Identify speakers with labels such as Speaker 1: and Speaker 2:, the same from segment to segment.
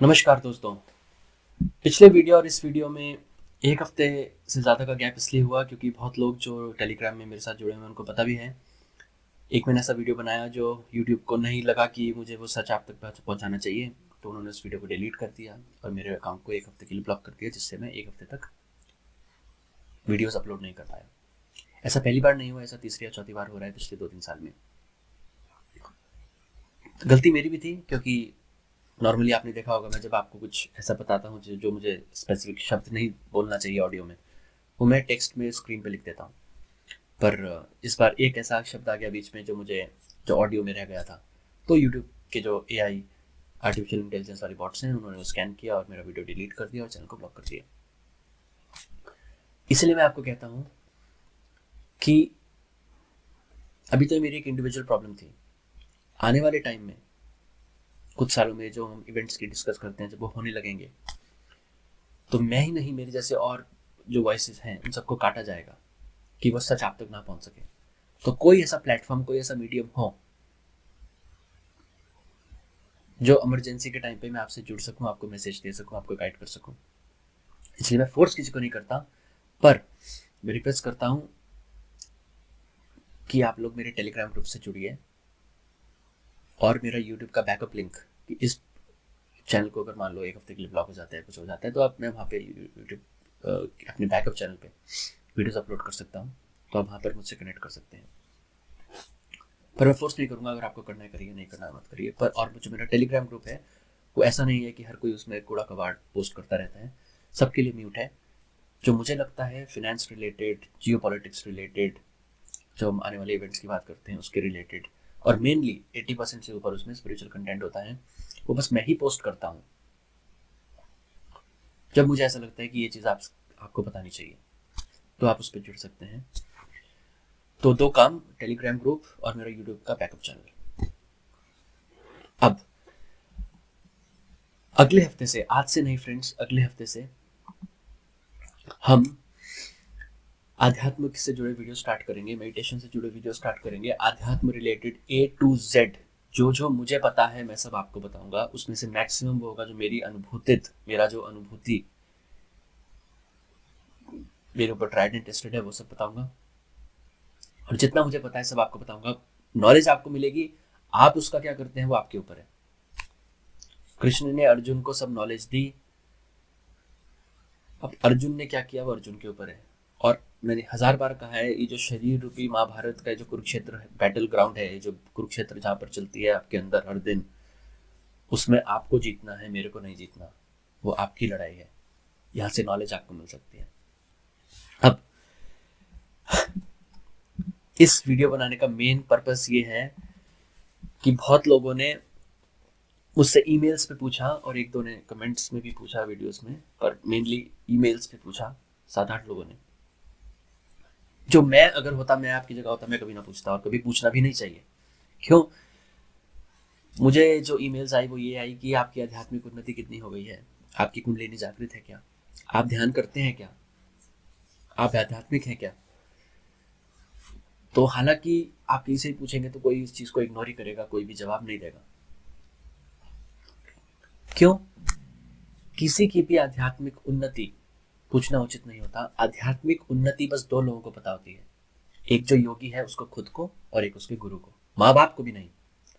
Speaker 1: नमस्कार दोस्तों। पिछले वीडियो और इस वीडियो में एक हफ्ते से ज़्यादा का गैप इसलिए हुआ क्योंकि बहुत लोग जो टेलीग्राम में मेरे साथ जुड़े हुए हैं उनको पता भी है। एक मैंने ऐसा वीडियो बनाया जो यूट्यूब को नहीं लगा कि मुझे वो सच आप तक पहुंचाना चाहिए, तो उन्होंने उस वीडियो को डिलीट कर दिया और मेरे अकाउंट को एक हफ्ते के लिए ब्लॉक कर दिया, जिससे मैं एक हफ्ते तक वीडियोज़ अपलोड नहीं कर पाया। ऐसा पहली बार नहीं हुआ, ऐसा तीसरी या चौथी बार हो रहा है पिछले 2-3 साल में। गलती मेरी भी थी क्योंकि नॉर्मली आपने देखा होगा, मैं जब आपको कुछ ऐसा बताता हूँ जो मुझे स्पेसिफिक शब्द नहीं बोलना चाहिए ऑडियो में, वो मैं टेक्स्ट में स्क्रीन पे लिख देता हूँ। पर इस बार एक ऐसा शब्द आ गया बीच में जो ऑडियो में रह गया था, तो यूट्यूब के जो एआई आर्टिफिशियल इंटेलिजेंस वाले बॉट्स हैं उन्होंने स्कैन किया और मेरा वीडियो डिलीट कर दिया और चैनल को ब्लॉक कर दिया। इसलिए मैं आपको कहता हूँ कि अभी तो मेरी एक इंडिविजुअल प्रॉब्लम थी। आने वाले टाइम में कुछ सालों में जो हम इवेंट्स की डिस्कस करते हैं, जब वो होने लगेंगे, तो मैं ही नहीं, मेरे जैसे और जो वॉइसेस हैं उन सबको काटा जाएगा कि वो सच आप तक ना पहुंच सके। तो कोई ऐसा प्लेटफॉर्म, कोई ऐसा मीडियम हो जो इमरजेंसी के टाइम पे मैं आपसे जुड़ सकूं, आपको मैसेज दे सकूं, आपको गाइड कर सकूं। इसलिए मैं फोर्स किसी को नहीं करता, पर मैं रिक्वेस्ट करता हूं कि आप लोग मेरे टेलीग्राम ग्रुप से जुड़िए और मेरा यूट्यूब का बैकअप लिंक, कि इस चैनल को अगर मान लो एक हफ्ते के लिए ब्लॉक हो जाता है, कुछ हो जाता है, तो आप मैं वहाँ पे यूट्यूब अपने बैकअप चैनल पे वीडियोस अपलोड कर सकता हूँ, तो आप वहाँ पर मुझसे कनेक्ट कर सकते हैं। पर मैं फोर्स नहीं करूँगा, अगर आपको करना है करिए, नहीं करना मत करिए। पर और जो मेरा टेलीग्राम ग्रुप है वो ऐसा नहीं है कि हर कोई उसमें कूड़ा कबाड़ पोस्ट करता रहता है, सबके लिए म्यूट है। जो मुझे लगता है फिनेंस रिलेटेड, जियो पॉलिटिक्स रिलेटेड, जो हम आने वाले इवेंट्स की बात करते हैं उसके रिलेटेड, और मेनली 80% से ऊपर उसमें स्पिरिचुअल कंटेंट होता है, वो बस मैं ही पोस्ट करता हूँ जब मुझे ऐसा लगता है कि ये चीज़ आपको बतानी चाहिए, तो आप उस पर जुड़ सकते हैं। तो दो काम, टेलीग्राम ग्रुप और मेरा यूट्यूब का बैकअप चैनल। अब अगले हफ्ते से, आज से नहीं फ्रेंड्स, अगले हफ्ते से हम आध्यात्म से जुड़े वीडियो स्टार्ट करेंगे, मेडिटेशन से जुड़े वीडियो स्टार्ट करेंगे, आध्यात्म रिलेटेड A to Z। जो जो मुझे पता है मैं सब आपको बताऊंगा, उसमें से मैक्सिमम वो होगा जो मेरा जो अनुभूति मेरे ऊपर ट्राइड एंड टेस्टेड है, वो सब बताऊंगा। और जितना मुझे पता है सब आपको बताऊंगा। नॉलेज आपको मिलेगी, आप उसका क्या करते हैं वो आपके ऊपर है। कृष्ण ने अर्जुन को सब नॉलेज दी, अब अर्जुन ने क्या किया वो अर्जुन के ऊपर है। और मैंने 1000 बार कहा है, ये जो शरीर रूपी महाभारत का जो कुरुक्षेत्र बैटल ग्राउंड है, जो कुरुक्षेत्र जहाँ पर चलती है आपके अंदर हर दिन, उसमें आपको जीतना है, मेरे को नहीं जीतना। वो आपकी लड़ाई है, यहाँ से नॉलेज आपको मिल सकती है। अब इस वीडियो बनाने का मेन पर्पस ये है कि बहुत लोगों ने मुझसे ईमेल्स पे पूछा और एक दो ने कमेंट्स में भी पूछा वीडियोस में, पर मेनली ईमेल्स पे पूछा 7-8 लोगों ने। जो मैं अगर होता, मैं आपकी जगह होता, मैं कभी ना पूछता, और कभी पूछना भी नहीं चाहिए। क्यों? मुझे जो ईमेल्स आई वो ये आई कि आपकी आध्यात्मिक उन्नति कितनी हो गई है, आपकी कुंडलिनी जागृत है क्या, आप ध्यान करते हैं क्या, आप आध्यात्मिक हैं क्या। तो हालांकि आप किसी से पूछेंगे तो कोई इस चीज को इग्नोर ही करेगा, कोई भी जवाब नहीं देगा। क्यों? किसी की भी आध्यात्मिक उन्नति पूछना उचित नहीं होता। आध्यात्मिक उन्नति बस दो लोगों को पता होती है, एक जो योगी है उसको खुद को, और एक उसके गुरु को। माँ बाप को भी नहीं।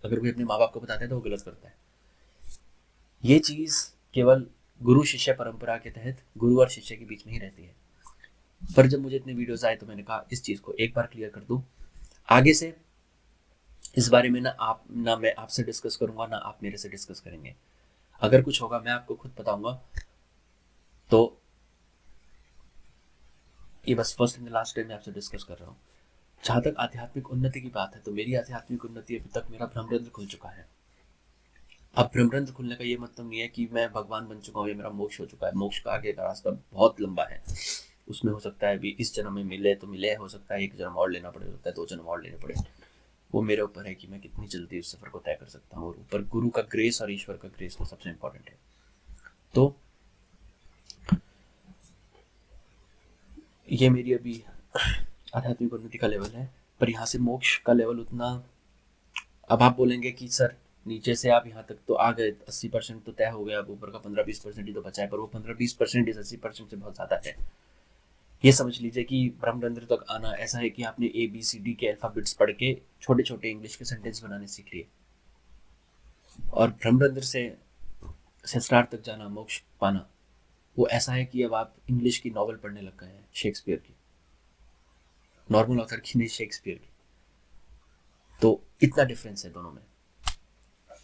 Speaker 1: अगर कोई अपने माँ बाप को बताता है तो वो गलत करता है। ये चीज केवल गुरु शिष्य परंपरा के तहत गुरु और शिष्य के बीच में ही रहती है। पर जब मुझे इतने वीडियोस आए तो मैंने कहा इस चीज को एक बार क्लियर कर दूं। आगे से इस बारे में ना मैं आपसे डिस्कस करूंगा, ना आप मेरे से डिस्कस करेंगे। अगर कुछ होगा मैं आपको खुद बताऊंगा। तो ये बस फर्स्ट एंड लास्ट टाइम मैं आपसे डिस्कस कर रहा हूँ। जहाँ तक आध्यात्मिक उन्नति की बात है, तो मेरी आध्यात्मिक उन्नति अभी तक, मेरा ब्रह्मरंध्र खुल चुका है। अब ब्रह्मरंध्र खुलने का ये मतलब नहीं है कि मैं भगवान बन चुका हूँ या मेरा मोक्ष हो चुका है। मोक्ष का आगे का रास्ता बहुत लंबा है, उसमें हो सकता है अभी इस जन्म में मिले तो मिले, हो सकता है एक जन्म और लेना पड़े, होता है 2 जन्म और लेने पड़े। वो मेरे ऊपर है कि मैं कितनी जल्दी उस सफर को तय कर सकता हूँ। और ऊपर गुरु का ग्रेस और ईश्वर का ग्रेस तो सबसे इंपॉर्टेंट है। तो ये मेरी अभी आध्यात्मिक उन्नति का लेवल है। पर यहाँ से मोक्ष का लेवल उतना, अब आप बोलेंगे कि सर नीचे से आप यहाँ तक तो आ गए, 80% तो तय हो गया, अब ऊपर का 15-20% ही तो बचा है, पर वो 15-20% इस 80% से बहुत ज़्यादा है। ये समझ लीजिए कि ब्रह्मरंध्र तक आना ऐसा है कि आपने ABCD के अल्फ़ाबेट्स पढ़ के छोटे छोटे इंग्लिश के सेंटेंस बनाने सीख लिए, और ब्रह्मरंध्र से सहस्रार तक जाना, मोक्ष पाना, वो ऐसा है कि अब आप इंग्लिश की नॉवल पढ़ने लग गए हैं, शेक्सपियर की, नॉर्मल ऑथर की नहीं, शेक्सपियर की। तो इतना डिफरेंस है दोनों में।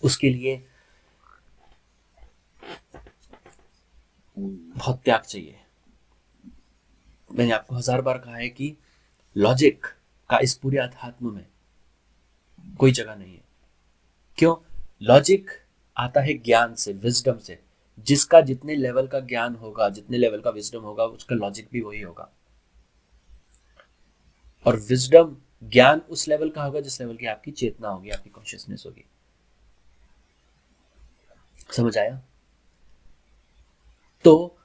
Speaker 1: उसके लिए बहुत त्याग चाहिए। मैंने आपको 1000 बार कहा है कि लॉजिक का इस पूरे अध्यात्म में कोई जगह नहीं है। क्यों? लॉजिक आता है ज्ञान से, विजडम से। जिसका जितने लेवल का ज्ञान होगा, जितने लेवल का विजडम होगा, उसका लॉजिक भी वही होगा। और विजडम, ज्ञान उस लेवल का होगा जिस लेवल की आपकी चेतना होगी, आपकी कॉन्शियसनेस होगी। समझ आया? तो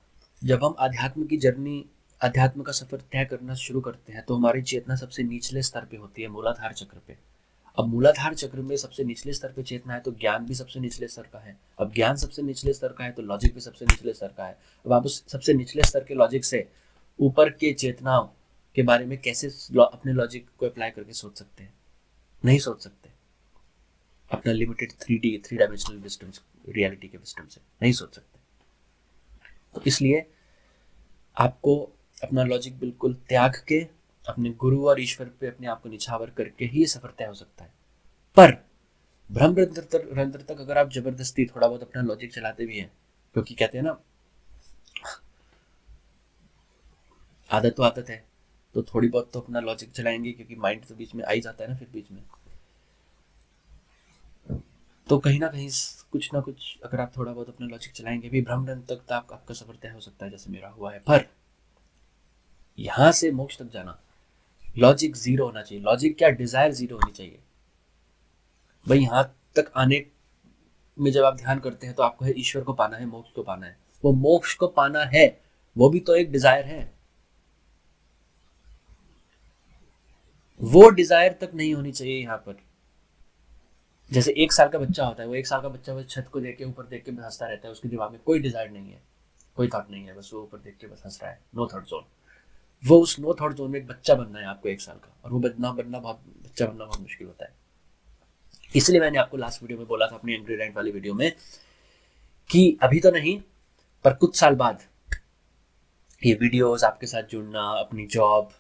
Speaker 1: जब हम अध्यात्म की जर्नी, अध्यात्म का सफर तय करना शुरू करते हैं, तो हमारी चेतना सबसे निचले स्तर पे होती है, मूलाधार चक्र पे। अब मूलाधार चक्र में सबसे निचले स्तर पे चेतना है, तो ज्ञान भी सबसे निचले स्तर का है। अब ज्ञान सबसे निचले स्तर का है, तो लॉजिक भी सबसे निचले स्तर का है। अब आप उस सबसे निचले स्तर के लॉजिक से ऊपर के चेतनाओं के बारे में कैसे अपने लॉजिक को अप्लाई करके सोच सकते हैं? नहीं सोच सकते। अपना लिमिटेड 3 डायमेंशनल विजडम, रियलिटी के विजडम से नहीं सोच सकते। तो इसलिए आपको अपना लॉजिक बिल्कुल त्याग के अपने गुरु और ईश्वर पे अपने आप को निछावर करके ही ये सफर तय हो सकता है। पर ब्रह्मरंध्र तक अगर आप जबरदस्ती थोड़ा बहुत अपना लॉजिक चलाते भी हैं, क्योंकि कहते हैं ना, आदत तो आदत है, तो थोड़ी बहुत तो अपना लॉजिक चलाएंगे, क्योंकि माइंड तो बीच में आ ही जाता है ना फिर बीच में। तो कहीं ना कहीं कुछ ना कुछ अगर आप थोड़ा बहुत अपना लॉजिक चलाएंगे भी, ब्रह्मरंध्र तक आपका सफर तय हो सकता है, जैसे मेरा हुआ है। पर यहां से मोक्ष तक जाना, लॉजिक जीरो होना चाहिए। लॉजिक क्या, डिजायर जीरो होनी चाहिए। भाई यहां तक आने में जब आप ध्यान करते हैं तो आपको है ईश्वर को पाना है, मोक्ष को पाना है। वो मोक्ष को पाना है, वो भी तो एक डिजायर है। वो डिजायर तक नहीं होनी चाहिए यहाँ पर। जैसे 1 साल का बच्चा होता है, वो 1 साल का बच्चा बस छत को देख के, ऊपर देख के बस हंसता रहता है, उसके दिमाग में कोई डिजायर नहीं है, कोई थॉट नहीं है, बस वो ऊपर देख के बस हंस रहा है, नो थॉट जोन। वो उस नो थॉट जोन में एक बच्चा बनना है आपको 1 साल का, और वो बच्चा बनना बहुत मुश्किल होता है। इसलिए मैंने आपको लास्ट वीडियो में बोला था, अपनी एंग्री रैंट वाली वीडियो में, कि अभी तो नहीं, पर कुछ साल बाद ये वीडियोस, आपके साथ जुड़ना, अपनी जॉब,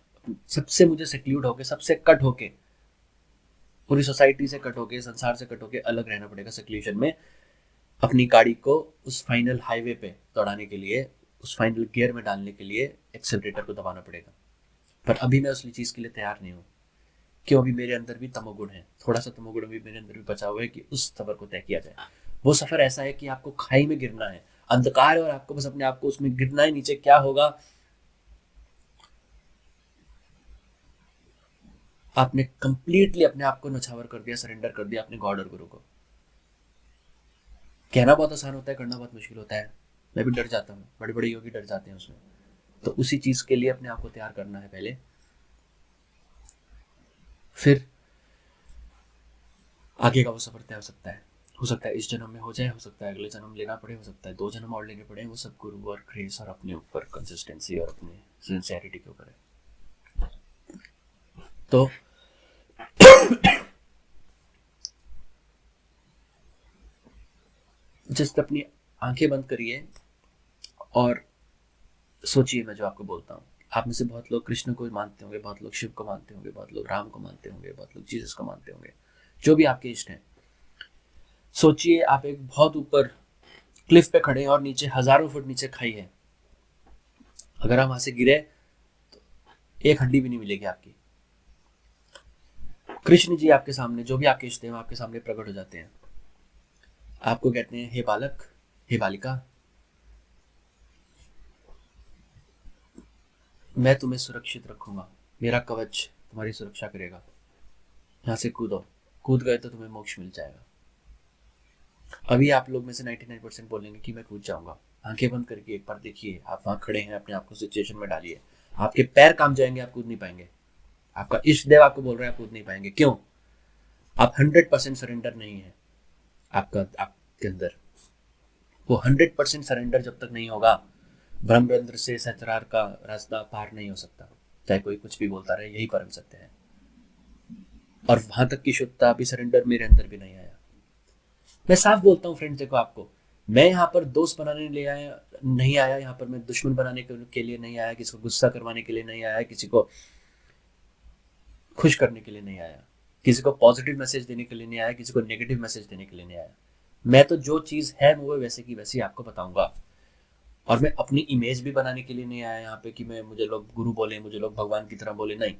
Speaker 1: सबसे मुझे सेक्लूड होके, सबसे कट होके, पूरी सोसाइटी से कट होके, संसार से कट होके अलग रहना पड़ेगा सेक्लूशन में। अपनी गाड़ी को उस फाइनल हाईवे पे दौड़ाने के लिए, उस फाइनल गियर में डालने के लिए एक्सेलरेटर को दबाना पड़ेगा। पर अभी मैं उस चीज़ के लिए तैयार नहीं हूँ। क्यों? अभी मेरे अंदर भी तमोगुण है, थोड़ा सा तमोगुण अभी मेरे अंदर भी बचा हुआ है कि उस सफर को तय किया जाए। वो सफर ऐसा है कि आपको खाई में गिरना है, अंधकार है, और आपको बस अपने आप को उसमें गिरना है। नीचे क्या होगा, आपने कंप्लीटली अपने आप को नछावर कर दिया, सरेंडर कर दिया अपने गॉड और गुरु को। कहना बहुत आसान होता है, करना बहुत मुश्किल होता है। मैं भी डर जाता हूँ, बड़े बड़े योगी डर जाते हैं उसमें। तो उसी चीज के लिए अपने आप को तैयार करना है पहले, फिर आगे का वो सफर तय हो सकता है। हो सकता है इस जन्म में हो जाए, हो सकता है अगले जन्म लेना पड़े, हो सकता है 2 जन्म और लेने पड़े। वो सब गुरु और ग्रेस और अपने ऊपर कंसिस्टेंसी और अपने सिंसियरिटी के ऊपर है। तो जस्ट अपनी आंखें बंद करिए और सोचिए मैं जो आपको बोलता हूँ। आप में से बहुत लोग कृष्ण को मानते होंगे, बहुत लोग शिव को मानते होंगे, बहुत लोग राम को मानते होंगे, बहुत लोग जीसस को मानते होंगे, जो भी आपके इष्ट हैं। सोचिए आप एक बहुत ऊपर क्लिफ पे खड़े हैं और नीचे हजारों फुट नीचे खाई है। अगर आप वहां से गिरे तो एक हड्डी भी नहीं मिलेगी आपकी। कृष्ण जी आपके सामने, जो भी आपके इष्ट हैं, आपके सामने प्रकट हो जाते हैं। आपको कहते हैं, हे बालक, हे बालिका, मैं तुम्हें सुरक्षित रखूंगा, मेरा कवच तुम्हारी सुरक्षा करेगा। यहाँ से कूदो, कूद गए तो तुम्हें मोक्ष मिल जाएगा। अभी आप लोग में से 99% बोलेंगे कि मैं कूद जाऊंगा। आंखें बंद करके एक बार देखिए, आप वहां खड़े हैं, अपने आप को सिचुएशन में डालिए। आपके पैर काम जाएंगे, आप कूद नहीं पाएंगे। आपका इष्ट देव आपको बोल रहा है आप कूद नहीं पाएंगे। क्यों? आप 100% सरेंडर नहीं है। आपके अंदर वो 100% सरेंडर जब तक नहीं होगा, ब्रह्मरंध्र से सहस्त्रार का रास्ता पार नहीं हो सकता, चाहे कोई कुछ भी बोलता रहे, यही परम सत्य है। और वहां तक की शुद्धता भी, सरेंडर मेरे अंदर भी नहीं आया। मैं साफ बोलता हूँ फ्रेंड्स, देखो आपको, मैं यहाँ पर दोस्त बनाने ले आया नहीं आया, यहाँ पर मैं दुश्मन बनाने के लिए नहीं आया, किसी को गुस्सा करवाने के लिए नहीं आया, किसी को खुश करने के लिए नहीं आया, किसी को पॉजिटिव मैसेज देने के लिए नहीं आया, किसी को नेगेटिव मैसेज देने के लिए नहीं आया। मैं तो जो चीज़ है वो वैसे की वैसी आपको बताऊंगा। और मैं अपनी इमेज भी बनाने के लिए नहीं आया यहाँ पे कि मैं, मुझे लोग गुरु बोले, मुझे लोग भगवान की तरह बोले, नहीं।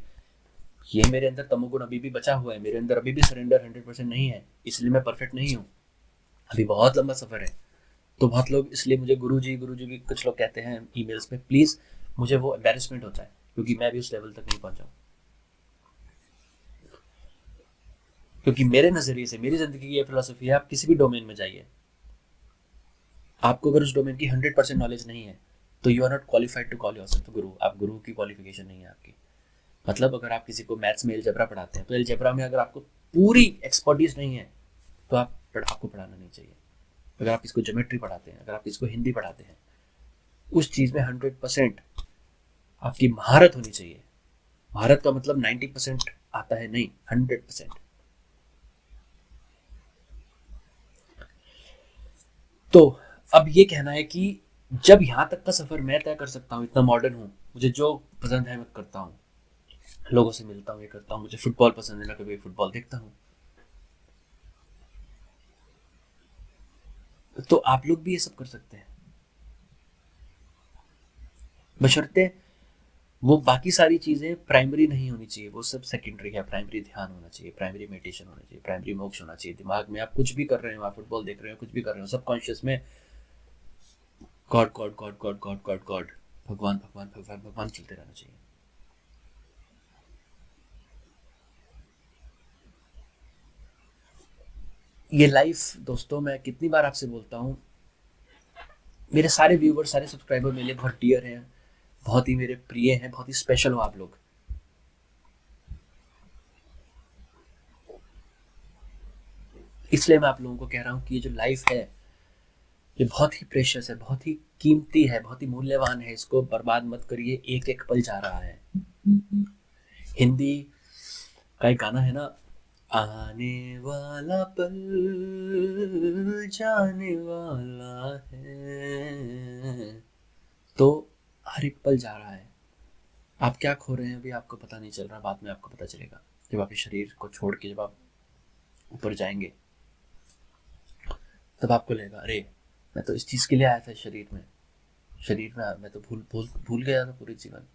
Speaker 1: ये मेरे अंदर तमोगुण अभी भी बचा हुआ है, मेरे अंदर अभी भी सरेंडर 100% नहीं है, इसलिए मैं परफेक्ट नहीं हूँ। अभी बहुत लंबा सफर है। तो बहुत लोग इसलिए मुझे गुरुजी भी कुछ लोग कहते हैं ईमेल्स पे, प्लीज़ मुझे वो एम्बेरसमेंट होता है, क्योंकि मैं भी उस लेवल तक नहीं पहुंचा हूँ। क्योंकि मेरे नज़रिए से, मेरी ज़िंदगी की ये फिलोसफी है, आप किसी भी डोमेन में जाइए, आपको अगर उस डोमेन की 100% नॉलेज नहीं है तो you are not qualified to call yourself guru. आप गुरु की क्वालिफिकेशन नहीं है आपकी। मतलब अगर आप किसी को मैथ्स में अलजेब्रा पढ़ाते हैं, तो अलजेब्रा में अगर आपको पूरी एक्सपर्टीज नहीं है तो आपको पढ़ाना नहीं चाहिए। अगर आप इसको ज्योमेट्री पढ़ाते हैं, अगर आप इसको हिंदी पढ़ाते हैं, उस चीज़ में 100% आपकी महारत होनी चाहिए। महारत का मतलब 90% आता है, नहीं, 100%। तो अब ये कहना है कि जब यहाँ तक का सफर मैं तय कर सकता हूँ, इतना मॉडर्न हूँ, मुझे जो पसंद है मैं करता हूँ, लोगों से मिलता हूँ, ये करता हूँ, मुझे फुटबॉल पसंद है, मैं कभी फुटबॉल देखता हूँ, तो आप लोग भी ये सब कर सकते हैं, बशर्ते वो बाकी सारी चीज़ें प्राइमरी नहीं होनी चाहिए, वो सब सेकेंडरी है। प्राइमरी ध्यान होना चाहिए, प्राइमरी मेडिटेशन होना चाहिए, प्राइमरी मोक्ष होना चाहिए। दिमाग में आप कुछ भी कर रहे हो, आप फुटबॉल देख रहे हो, कुछ भी कर रहे हो, सब कॉन्शियस में God God God God God God God, भगवान भगवान भगवान भगवान चलते रहना चाहिए। ये लाइफ दोस्तों, मैं कितनी बार आपसे बोलता हूँ, मेरे सारे व्यूवर, सारे सब्सक्राइबर मेरे लिए बहुत डियर हैं, बहुत ही मेरे प्रिय हैं, बहुत ही स्पेशल हो आप लोग। इसलिए मैं आप लोगों को कह रहा हूँ कि ये जो लाइफ है, ये बहुत ही प्रेशियस है, बहुत ही कीमती है, बहुत ही मूल्यवान है। इसको बर्बाद मत करिए, एक एक पल जा रहा है। हिंदी का एक गाना है ना, आने वाला पल जाने वाला है। तो हर एक पल जा रहा है। आप क्या खो रहे हैं अभी आपको पता नहीं चल रहा, बाद में आपको पता चलेगा। जब आप इस शरीर को छोड़ के जब आप ऊपर जाएंगे, तब आपको लगेगा, अरे मैं तो इस चीज़ के लिए आया था, इस शरीर में मैं तो भूल गया था पूरे जीवन।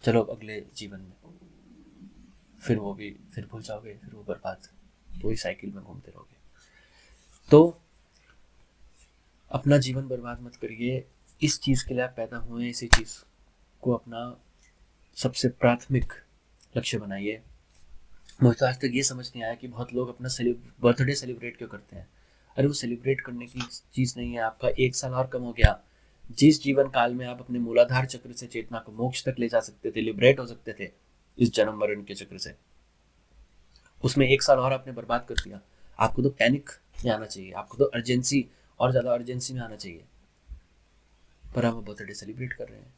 Speaker 1: चलो अगले जीवन में फिर भूल जाओगे, फिर वो बर्बाद, वही साइकिल में घूमते रहोगे। तो अपना जीवन बर्बाद मत करिए। इस चीज़ के लिए आप पैदा हुए, इसी चीज़ को अपना सबसे प्राथमिक लक्ष्य बनाइए। मुझे तो आज तक ये समझ नहीं आया कि बहुत लोग अपना बर्थडे सेलिब्रेट क्यों करते हैं। अरे वो सेलिब्रेट करने की चीज़ नहीं है। आपका 1 साल और कम हो गया। जिस जीवन काल में आप अपने मूलाधार चक्र से चेतना को मोक्ष तक ले जा सकते थे, लिबरेट हो सकते थे इस जन्म मरण के चक्र से, उसमें 1 साल और आपने बर्बाद कर दिया। आपको तो पैनिक में आना चाहिए, आपको तो अर्जेंसी, और ज़्यादा अर्जेंसी में आना चाहिए। पर हम बर्थडे सेलिब्रेट कर रहे हैं।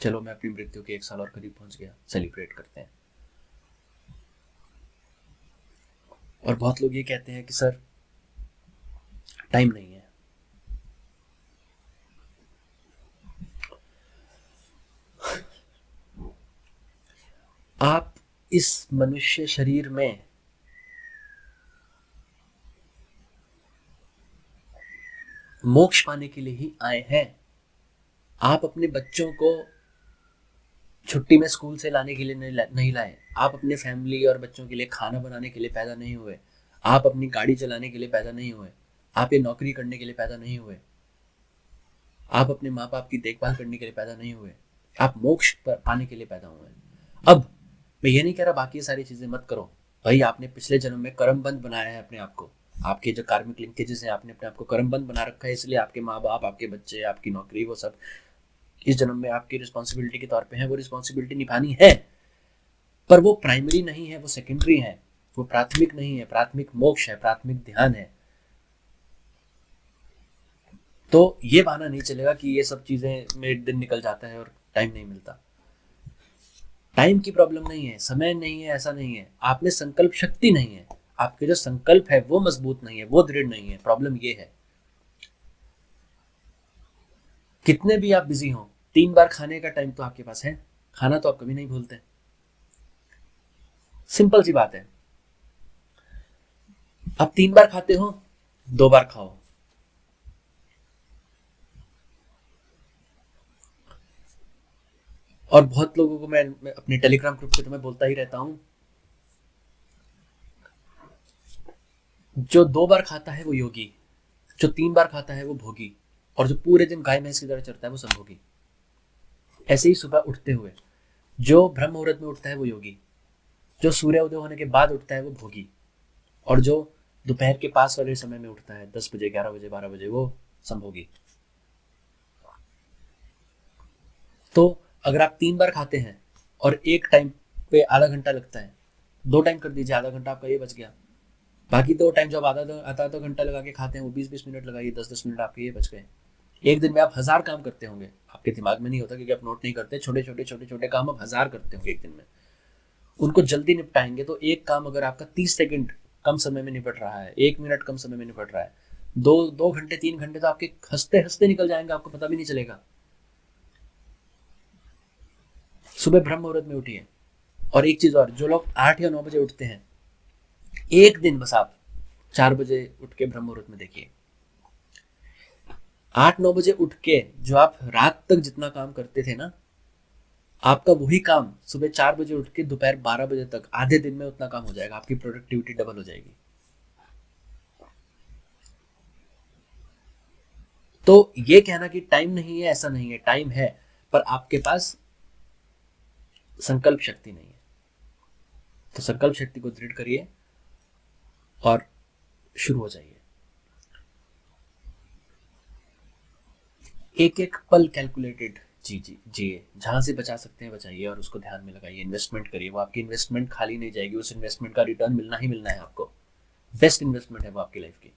Speaker 1: चलो मैं अपनी मृत्यु के 1 साल और करीब पहुंच गया, सेलिब्रेट करते हैं। और बहुत लोग ये कहते हैं कि सर टाइम नहीं है। आप इस मनुष्य शरीर में मोक्ष पाने के लिए ही आए हैं। आप अपने बच्चों को छुट्टी में स्कूल से लाने के लिए नहीं लाए। आप अपने फैमिली और बच्चों के लिए खाना बनाने के लिए पैदा नहीं हुए। आप अपनी गाड़ी चलाने के लिए पैदा नहीं हुए। आप ये नौकरी करने के लिए पैदा नहीं हुए। आप अपने माँ बाप की देखभाल करने के लिए पैदा नहीं हुए। आप मोक्ष पाने के लिए पैदा हुए। अब मैं ये नहीं कह रहा बाकी सारी चीजें मत करो। भाई आपने पिछले जन्म में कर्मबंध बनाया है अपने आप को। आपके जो कार्मिक लिंकेजेस हैं, आपने अपने आप को कर्मबंध बना रखा है, इसलिए आपके माँ बाप, आपके बच्चे, आपकी नौकरी, वो सब इस जन्म में आपकी रिस्पॉन्सिबिलिटी के तौर पे है। वो रिस्पॉन्सिबिलिटी निभानी है, पर वो प्राइमरी नहीं है, वो सेकेंडरी है। वो प्राथमिक नहीं है, प्राथमिक मोक्ष है, प्राथमिक ध्यान है। तो ये बहाना नहीं चलेगा कि ये सब चीजें में दिन निकल जाता है और टाइम नहीं मिलता। टाइम की प्रॉब्लम नहीं है, समय नहीं है, ऐसा नहीं है, आप में संकल्प शक्ति नहीं है, आपके जो संकल्प है वो मजबूत नहीं है, वो दृढ़ नहीं है। प्रॉब्लम ये है, कितने भी आप बिजी हो, 3 बार खाने का टाइम तो आपके पास है, खाना तो आप कभी नहीं भूलते। सिंपल सी बात है, आप 3 बार खाते हो, 2 बार खाओ। और बहुत लोगों को मैं अपने टेलीग्राम ग्रुप पे तो मैं बोलता ही रहता हूं, जो 2 बार खाता है वो योगी, जो 3 बार खाता है वो भोगी, और जो पूरे दिन गाय भैंस की तरह चरता है वो संभोगी। ऐसे ही सुबह उठते हुए जो ब्रह्म मुहूर्त में उठता है वो योगी, जो सूर्य उदय होने के बाद उठता है वो भोगी, और जो दोपहर के पास वाले समय में उठता है 10 बजे, 11 बजे, 12 बजे, वो संभोगी। तो अगर आप 3 बार खाते हैं और एक टाइम पे आधा घंटा लगता है, 2 टाइम कर दीजिए, आधा घंटा आपका ये बच गया। बाकी 2 टाइम जब आधा घंटा लगा के खाते हैं, वो 20-20 मिनट लगाइए, 10-10 मिनट आपके ये बच गए। एक दिन में आप 1000 काम करते होंगे, आपके दिमाग में नहीं होता क्योंकि आप नोट नहीं करते। छोटे छोटे काम आप 1000 करते होंगे एक दिन में, उनको जल्दी निपटाएंगे तो एक काम अगर आपका 30 सेकंड कम समय में निपट रहा है, 1 मिनट कम समय में निपट रहा है, 2 घंटे 3 घंटे तो आपके हंसते हंसते निकल जाएंगे, आपको पता भी नहीं चलेगा। सुबह ब्रह्म मुहूर्त में उठिए। और एक चीज और, जो लोग 8 या 9 बजे उठते हैं, एक दिन बस आप 4 बजे उठ के ब्रह्म मुहूर्त में देखिए। 8-9 बजे उठ के जो आप रात तक जितना काम करते थे ना, आपका वही काम सुबह 4 बजे उठ के दोपहर 12 बजे तक, आधे दिन में उतना काम हो जाएगा, आपकी प्रोडक्टिविटी डबल हो जाएगी। तो ये कहना कि टाइम नहीं है, ऐसा नहीं है, टाइम है, पर आपके पास संकल्प शक्ति नहीं है। तो संकल्प शक्ति को दृढ़ करिए और शुरू हो जाइए। एक एक पल कैलकुलेटेड जिए, जहां से बचा सकते हैं बचाइए और उसको ध्यान में लगाइए, इन्वेस्टमेंट करिए। वो आपकी इन्वेस्टमेंट खाली नहीं जाएगी, उस इन्वेस्टमेंट का रिटर्न मिलना ही मिलना है आपको। बेस्ट इन्वेस्टमेंट है वो आपकी लाइफ की,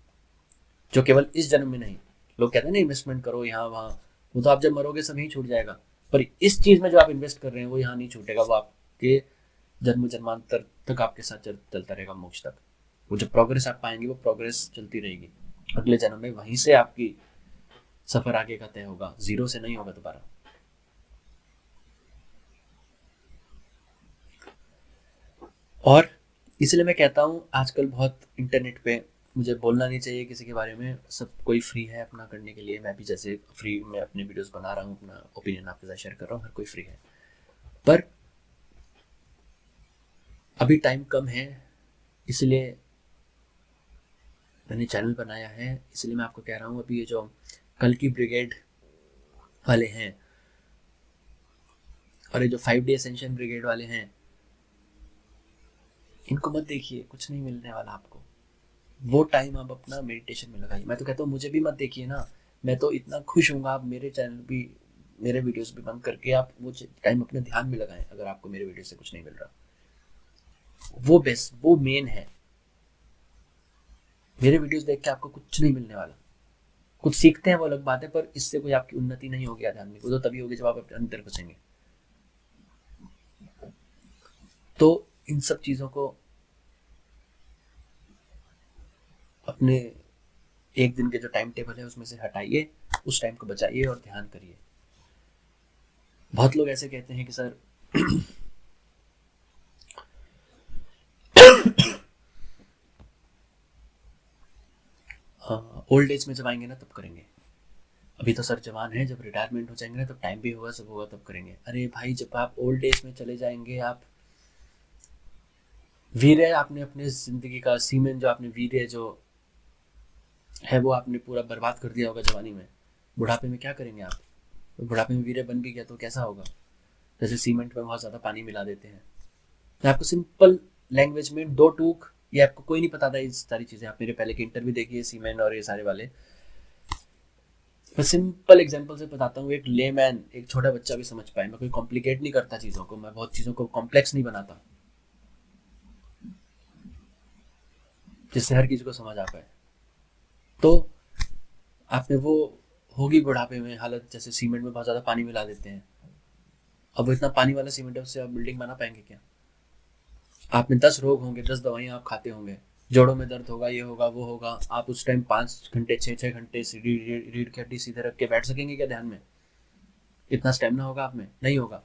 Speaker 1: जो केवल इस जन्म में नहीं। लोग कहते हैं ना इन्वेस्टमेंट करो यहाँ वहाँ, वो तो आप जब मरोगे सब यहीं छूट जाएगा। पर इस चीज में जो आप इन्वेस्ट कर रहे हैं वो यहाँ नहीं छूटेगा, वो आपके जन्म जन्मांतर तक आपके साथ चलता रहेगा, मोक्ष तक। वो जो प्रोग्रेस आप पाएंगे वो प्रोग्रेस चलती रहेगी, अगले जन्म में वहीं से आपकी सफर आगे का तय होगा, जीरो से नहीं होगा दोबारा। और इसलिए मैं कहता हूँ आजकल बहुत इंटरनेट पे मुझे बोलना नहीं चाहिए किसी के बारे में, सब कोई फ्री है अपना करने के लिए। मैं भी जैसे फ्री में अपने वीडियोस बना रहा हूँ, अपना ओपिनियन आपके साथ शेयर कर रहा हूँ, हर कोई फ्री है। पर अभी टाइम कम है, इसलिए मैंने चैनल बनाया है, इसलिए मैं आपको कह रहा हूँ। अभी ये जो कल की ब्रिगेड वाले हैं और ये जो 5D एसेंशियल ब्रिगेड वाले हैं, इनको मत देखिए, कुछ नहीं मिलने वाला आपको। वो टाइम आप अपना मेडिटेशन में लगाइए। मैं तो कहता हूँ मुझे भी मत देखिए ना, मैं तो इतना खुश हूँ, आप मेरे चैनल भी, मेरे वीडियोस भी बंद करके आप वो टाइम अपने ध्यान में लगाएं। अगर आपको मेरे वीडियो से कुछ नहीं मिल रहा, वो बेस्ट, वो मेन है। मेरे वीडियोस देख के आपको कुछ नहीं मिलने वाला। कुछ सीखते हैं वो अलग बात है, पर इससे कोई आपकी उन्नति नहीं होगी आध्यात्मिक, वो तो तभी होगी जब आप अपने अंदर घुसेंगे। तो इन सब चीजों को अपने एक दिन के जो टाइम टेबल है उसमें से हटाइए, उस टाइम को बचाइए और ध्यान करिए। बहुत लोग ऐसे कहते हैं कि सर ओल्ड एज में जब आएंगे ना तब करेंगे, अभी तो सर जवान है, जब रिटायरमेंट हो जाएंगे ना तब टाइम भी होगा, सब होगा, तब करेंगे। अरे भाई, जब आप ओल्ड एज में चले जाएंगे, आप वीर्य आपने अपने जिंदगी का सीमेंट, जो आपने वीर्य जो है वो आपने पूरा बर्बाद कर दिया होगा जवानी में। बुढ़ापे में क्या करेंगे आप? तो बुढ़ापे में वीर्य बन भी गया तो कैसा होगा? जैसे सीमेंट में बहुत ज्यादा पानी मिला देते हैं। तो आपको सिंपल लैंग्वेज में 2 टूक, ये आपको कोई नहीं पता था ये सारी चीजें, आप मेरे पहले के इंटरव्यू देखिए, सीमेंट और ये सारे वाले। मैं सिंपल एग्जांपल से बताता हूँ, एक लेमैन, एक छोटा बच्चा भी समझ पाए। मैं कोई कॉम्प्लिकेट नहीं करता चीज़ों को, मैं बहुत चीज़ों को कॉम्प्लेक्स नहीं बनाता। जिससे हर किसी को समझ आ पाए। तो आप में वो होगी बुढ़ापे में हालत, जैसे सीमेंट में बहुत ज़्यादा पानी मिला देते हैं। अब वो इतना पानी वाला सीमेंट है, उससे आप बिल्डिंग बना पाएंगे क्या? आप में 10 रोग होंगे, 10 दवाइयाँ आप खाते होंगे, जोड़ों में दर्द होगा, ये होगा, वो होगा, आप उस टाइम 5 घंटे 6 6 घंटे रीढ़ की हड्डी सीधे रख के बैठ सकेंगे क्या ध्यान में? इतना स्टेमिना होगा आप में? नहीं होगा।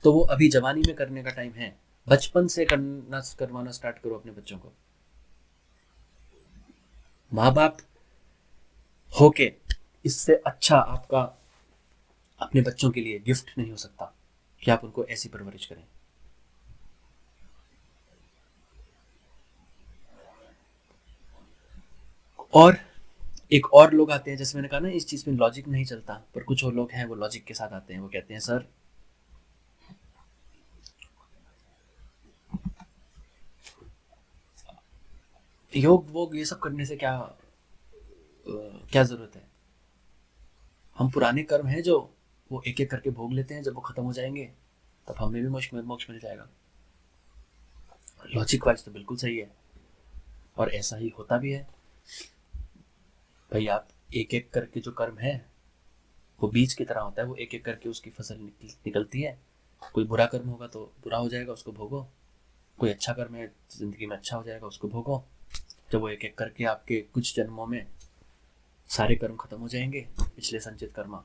Speaker 1: तो वो अभी जवानी में करने का टाइम है, बचपन से करवाना स्टार्ट करो अपने बच्चों को। माँ बाप होके इससे अच्छा आपका अपने बच्चों के लिए गिफ्ट नहीं हो सकता कि आप उनको ऐसी परवरिश करें। और एक और लोग आते हैं, जैसे मैंने कहा ना, इस चीज में लॉजिक नहीं चलता, पर कुछ और लोग हैं वो लॉजिक के साथ आते हैं। वो कहते हैं सर योग वोग ये सब करने से क्या जरूरत है? हम पुराने कर्म हैं जो वो एक एक करके भोग लेते हैं, जब वो खत्म हो जाएंगे तब हमें भी मोक्ष मिल जाएगा। लॉजिक वाइज तो बिल्कुल सही है, और ऐसा ही होता भी है। भाई आप एक एक करके जो कर्म है वो बीज की तरह होता है, वो एक एक करके उसकी फसल निकलती है। कोई बुरा कर्म होगा तो बुरा हो जाएगा, उसको भोगो। कोई अच्छा कर्म है जिंदगी में अच्छा हो जाएगा, उसको भोगो। जब वो एक एक करके आपके कुछ जन्मों में सारे कर्म खत्म हो जाएंगे, पिछले संचित कर्म,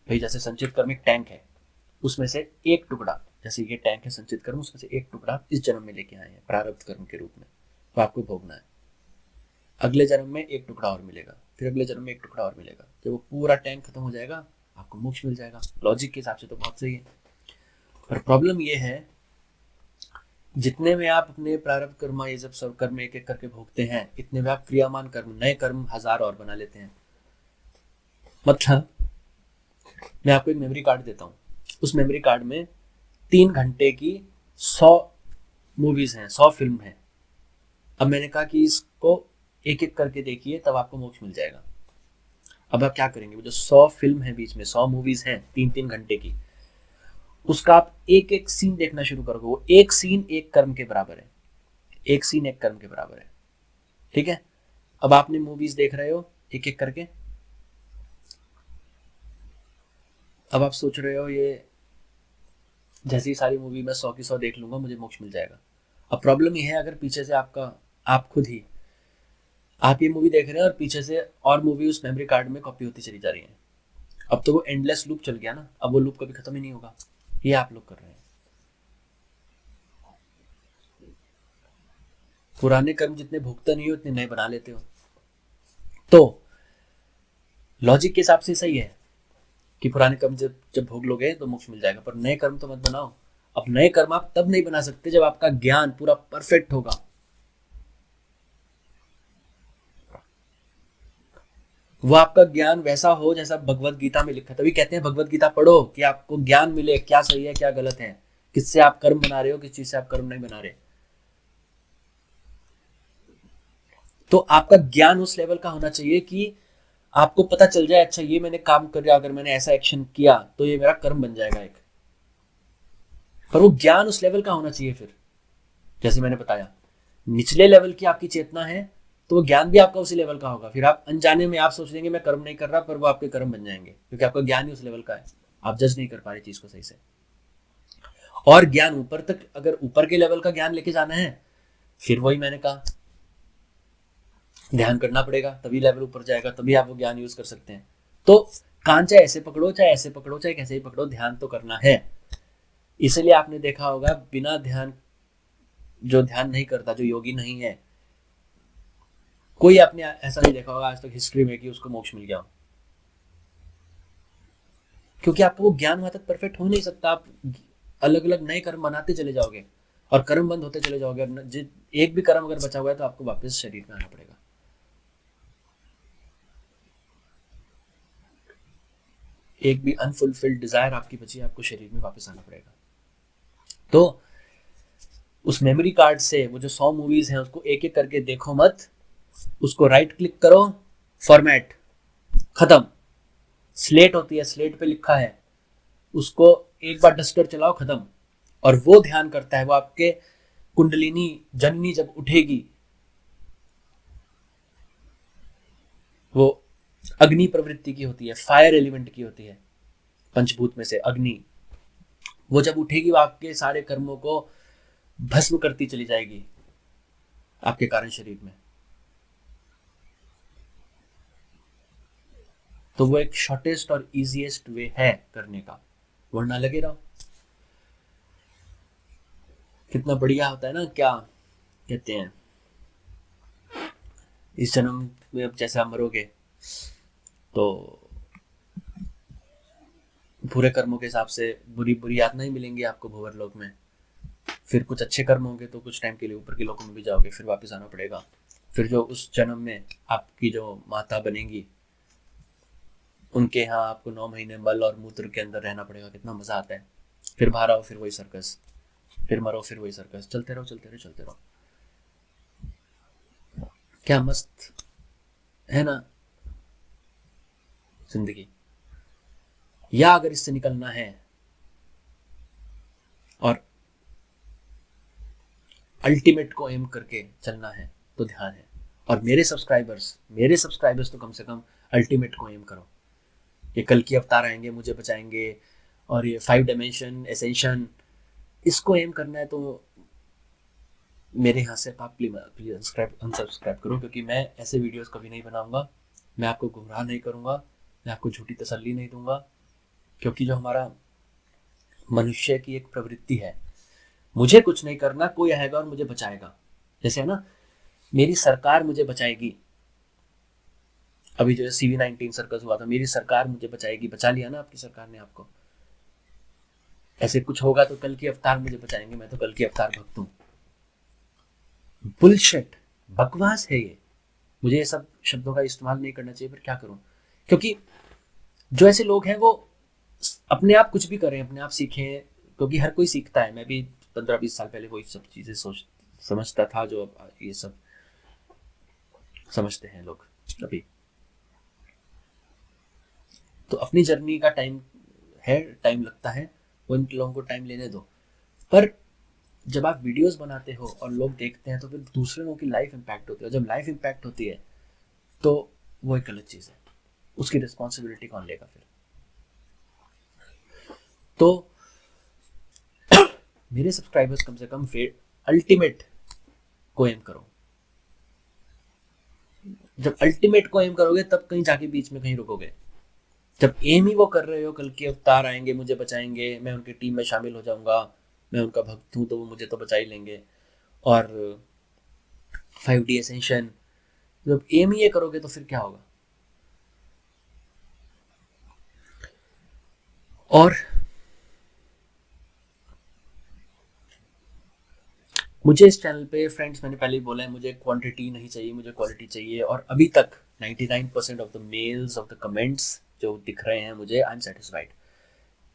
Speaker 1: भाई जैसे संचित कर्म एक टैंक है, उसमें से एक टुकड़ा, जैसे ये टैंक है संचित कर्म, उसमें से एक टुकड़ा इस जन्म में लेके आए हैं प्रारब्ध कर्म के रूप में, तो आपको भोगना है। अगले जन्म में एक टुकड़ा और मिलेगा, फिर अगले जन्म में एक टुकड़ा और मिलेगा। जब वो पूरा टैंक खत्म हो जाएगा आपको मोक्ष मिल जाएगा। लॉजिक के हिसाब से तो बहुत सही है, पर प्रॉब्लम ये है जितने में आप अपने प्रारब्ध कर्म, ये जब सब कर्म एक एक करके भोगते हैं, इतने में आप क्रियामान कर्म, नए कर्म 1000 और बना लेते हैं। मतलब मैं आपको एक मेमोरी कार्ड देता हूँ, उस मेमोरी कार्ड में 3 घंटे की 100 मूवीज हैं, 100 फिल्म हैं। अब मैंने कहा कि इसको एक एक करके देखिए तब आपको मोक्ष मिल जाएगा। अब आप क्या करेंगे, जो 100 फिल्म है बीच में, 100 मूवीज हैं 3 3 घंटे की, उसका आप एक एक सीन देखना शुरू करोगे। वो एक सीन एक कर्म के बराबर है, एक सीन एक कर्म के बराबर है। ठीक है, अब आपने मूवीज देख रहे हो एक एक करके, अब आप सोच रहे हो ये जैसी सारी मूवी मैं 100 की 100 देख लूंगा मुझे मोक्ष मिल जाएगा। अब प्रॉब्लम ये है, अगर पीछे से आप खुद ही आप ये मूवी देख रहे हैं और पीछे से और मूवी उस मेमोरी कार्ड में कॉपी होती चली जा रही है, अब तो वो एंडलेस लूप चल गया ना, अब वो लूप कभी खत्म ही नहीं होगा। ये आप लोग कर रहे हैं। पुराने कर्म जितने भुगते नहीं हो उतने नए बना लेते हो। तो लॉजिक के हिसाब से सही है कि पुराने कर्म जब जब भोग लोगे तो मोक्ष मिल जाएगा, पर नए कर्म तो मत बनाओ। अब नए कर्म आप तब नहीं बना सकते जब आपका ज्ञान पूरा परफेक्ट होगा। वो आपका ज्ञान वैसा हो जैसा भगवत गीता में लिखा है। तभी कहते हैं भगवत गीता पढ़ो कि आपको ज्ञान मिले, क्या सही है क्या गलत है, किससे आप कर्म बना रहे हो, किस चीज से आप कर्म नहीं बना रहे। तो आपका ज्ञान उस लेवल का होना चाहिए कि आपको पता चल जाए, अच्छा ये मैंने काम कर रहा, अगर मैंने ऐसा एक्शन किया तो ये मेरा कर्म बन जाएगा एक। पर वो ज्ञान उस लेवल का होना चाहिए। फिर जैसे मैंने बताया, निचले लेवल की आपकी चेतना है तो वो ज्ञान भी आपका उसी लेवल का होगा। फिर आप अनजाने में आप सोच लेंगे मैं कर्म नहीं कर रहा, पर वो आपके कर्म बन जाएंगे क्योंकि आपका ज्ञान ही उस लेवल का है। आप जज नहीं कर पा रहे चीज को सही से। और ज्ञान ऊपर तक, अगर ऊपर के लेवल का ज्ञान लेके जाना है, फिर वही मैंने कहा ध्यान करना पड़ेगा, तभी लेवल ऊपर जाएगा, तभी आप वो ज्ञान यूज कर सकते हैं। तो कान चाहे ऐसे पकड़ो, चाहे ऐसे पकड़ो, चाहे कैसे ही पकड़ो, ध्यान तो करना है। इसलिए आपने देखा होगा बिना ध्यान, जो ध्यान नहीं करता, जो योगी नहीं है, कोई आपने ऐसा नहीं देखा होगा आज तक हिस्ट्री में कि उसको मोक्ष मिल गया हो। क्योंकि आपको वो ज्ञान वहां तक परफेक्ट हो नहीं सकता। आप अलग अलग नए कर्म बनाते चले जाओगे और कर्म बंद होते चले जाओगे, और एक भी कर्म अगर बचा हुआ है तो आपको वापस शरीर में आना पड़ेगा। एक भी अनफुलफिल्ड डिजायर आपकी बची है, आपको शरीर में वापस आना पड़ेगा। तो उस मेमोरी कार्ड से वो जो 100 मूवीज हैं उसको एक एक करके देखो मत, उसको राइट क्लिक करो, फॉर्मेट, खत्म। स्लेट होती है, स्लेट पे लिखा है, उसको एक बार डस्टर चलाओ, खत्म। और वो ध्यान करता है, वो आपके कुंडलिनी जननी जब उठेगी वो अग्नि प्रवृत्ति की होती है, फायर एलिमेंट की होती है, पंचभूत में से अग्नि। वो जब उठेगी वो आपके सारे कर्मों को भस्म करती चली जाएगी आपके कारण शरीर में। तो वो एक शॉर्टेस्ट और इजीएस्ट वे है करने का, वरना लगे रहो। कितना बढ़िया होता है ना, क्या कहते हैं, इस जन्म में अब जैसे आप मरोगे तो बुरे कर्मों के हिसाब से बुरी बुरी यातनाएं मिलेंगी आपको भंवर लोक में। फिर कुछ अच्छे कर्म होंगे तो कुछ टाइम के लिए ऊपर के लोकों में भी जाओगे, फिर वापस आना पड़ेगा। फिर जो उस जन्म में आपकी जो माता बनेंगी उनके यहाँ आपको 9 महीने मल और मूत्र के अंदर रहना पड़ेगा। कितना मजा आता है। फिर बाहर आओ, फिर वही सर्कस, फिर मरो, फिर वही सर्कस, चलते रहो चलते रहो चलते रहो। क्या मस्त है ना जिंदगी। या अगर इससे निकलना है और अल्टीमेट को एम करके चलना है तो ध्यान है। और मेरे सब्सक्राइबर्स तो कम से कम अल्टीमेट को एम करो। ये कल की अवतार आएंगे, मुझे बचाएंगे, और ये 5 डायमेंशन एसेंशन, इसको एम करना है तो मेरे यहाँ से आप प्लीज अनसब्सक्राइब करो, क्योंकि मैं ऐसे वीडियोस कभी नहीं बनाऊंगा। मैं आपको गुमराह नहीं करूंगा, मैं आपको झूठी तसल्ली नहीं दूंगा, क्योंकि जो हमारा मनुष्य की एक प्रवृत्ति है, मुझे कुछ नहीं करना, कोई आएगा और मुझे बचाएगा। जैसे है ना, मेरी सरकार मुझे बचाएगी। अभी जो CV-19 सर्कस हुआ था, मेरी सरकार मुझे बचाएगी, बचा लिया ना आपकी सरकार ने आपको। ऐसे कुछ होगा तो कल की अवतार मुझे बचाएंगे, मैं तो कल की अवतार भक्त हूं। बुलशिट, बकवास है ये। मुझे ये सब शब्दों का इस्तेमाल नहीं करना चाहिए, पर क्या करूं, क्योंकि जो ऐसे लोग हैं वो अपने आप कुछ भी करें, अपने आप सीखें, क्योंकि हर कोई सीखता है। मैं भी 15-20 साल पहले वही सब चीजें समझता था जो अब ये सब समझते हैं लोग अभी। तो अपनी जर्नी का टाइम है, टाइम लगता है, उन लोगों को टाइम लेने दो। पर जब आप वीडियोस बनाते हो और लोग देखते हैं तो फिर दूसरे लोगों की लाइफ इम्पैक्ट होती है। जब लाइफ इम्पैक्ट होती है तो वो एक गलत चीज़ है, उसकी रिस्पॉन्सिबिलिटी कौन लेगा फिर। तो मेरे सब्सक्राइबर्स कम से कम फिर अल्टीमेट को एम करो। जब अल्टीमेट को एम करोगे तब कहीं जाके बीच में कहीं रुकोगे। जब एम ही वो कर रहे हो, कल के अवतार आएंगे, मुझे बचाएंगे, मैं उनकी टीम में शामिल हो जाऊंगा, मैं उनका भक्त हूं तो वो मुझे तो बचा ही लेंगे, और 5D एसेंशन, जब एम ही ये करोगे तो फिर क्या होगा। और मुझे इस चैनल पे फ्रेंड्स, मैंने पहले ही बोला है, मुझे क्वांटिटी नहीं चाहिए, मुझे क्वालिटी चाहिए। और अभी तक 99% of the mails, of the comments जो दिख रहे हैं मुझे, आई एम सेटिस्फाइड।